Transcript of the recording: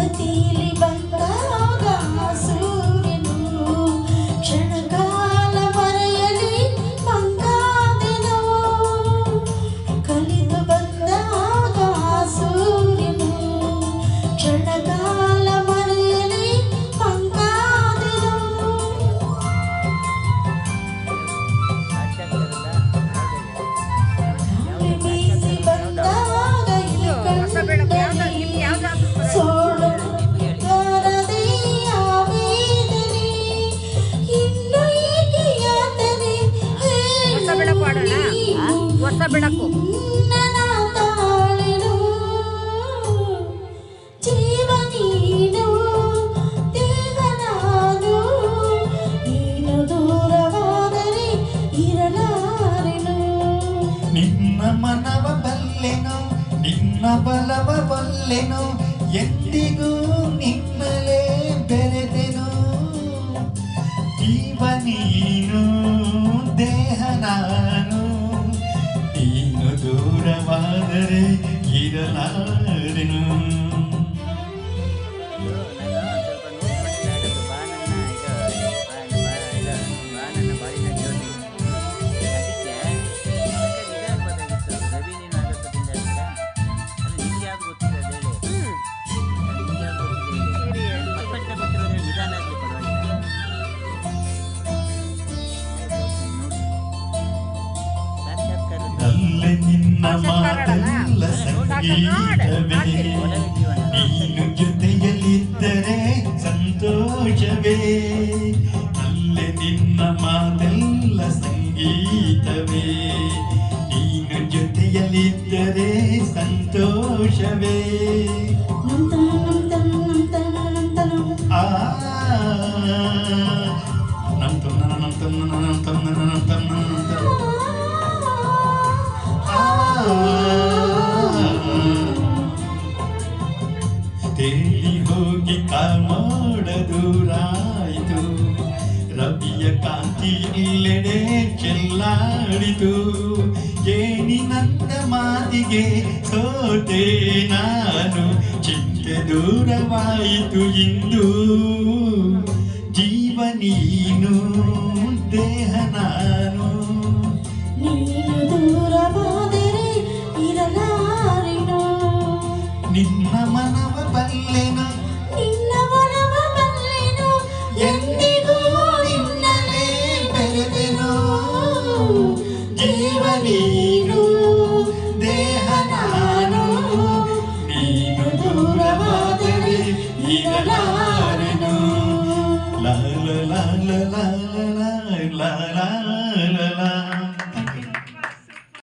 ಜಗತ್ತಿಲಿ ಬಂದಾಗ ಸೂರ್ಯನು ಕ್ಷಣಕಾಲ ಮರೆಯಲಿ ಮಂಗಾದೆನು. ಕಲಿದು ಬಂದಾಗ ಸೂರ್ಯನು ಕ್ಷಣಕಾಲ ಮರೆಯಲಿ ಮಂಗಾದೆನು. ಬೀಸಿ ಬಂದಾಗ ಈ ಕಣ್ಣಲ್ಲಿ ಸೋಳು ಬಾರದೆ ಆವೇದನೆ. ಇನ್ನು ಏಕೆ ಯಾತನೆ ನನ್ನ ತಾಳೆನು. ಜೀವ ನೀನು ದೇಹ ನಾನು, ನೀನು ದೂರವಾದರೆ ಇರಲಾರೆನು. ನಿನ್ನ ಮನವ ಬಲ್ಲೆನು, ನಿನ್ನ ಬಲವ ಬಲ್ಲೆನು, ಎಂದಿಗೂ ನಿನ್ನಲೇ ಬೆರೆತೆನು. ಜೀವ ನೀನು ದೇಹ ನಾನು, ನೀನು ದೂರವಾದರೆ ಇರಲಾರೆನು. ಅಲ್ಲೇ ನಿನ್ನ ಮಾತೆಲ್ಲ ಸಂಗೀತವೇ, ನೀನು ಜೊತೆಯಲ್ಲಿದ್ದರೆ ಸಂತೋಷವೇ. ಅಲ್ಲೇ ನಿನ್ನ ಮಾತೆಲ್ಲ ಸಂಗೀತವೇ, ನೀನು ಜೊತೆಯಲ್ಲಿದ್ದರೆ ಸಂತೋಷವೇ. ಆ ತೇಲಿ ಹೋಗಿ ಕಾಮೋಡ ದೂರಾಯಿತು, ರವಿಯ ಕಾಂತಿ ಇಲ್ಲೆಡೆ ಚೆಲ್ಲಾಡಿತು. ಏನಿನಂದ ಮಾತಿಗೆ ಸೋತೆ ನಾನು, ಚಿಂತೆ ದೂರವಾಯಿತು ಇಂದು. ಜೀವ ನೀನು ದೇಹ ನಾನು, ನೀನು ದೂರವಾದರೆ ಇರಲಾರೆನು. ನಿನ್ನ ಮನವ ಬಲ್ಲೆನು, ನಿನ್ನ ಮನವ ಬಲ್ಲೆನು, ಎಂದಿಗೂ ನಿನ್ನಲೇ ಬೆರೆತೆನು. ಜೀವ ನೀನು ದೇಹ ನಾನು, ನೀನು ದೂರವಾದರೆ ಇರಲಾರೆನು. ಲ ಲ ಲ ಲ ಲ ಲ ಲ ಲ.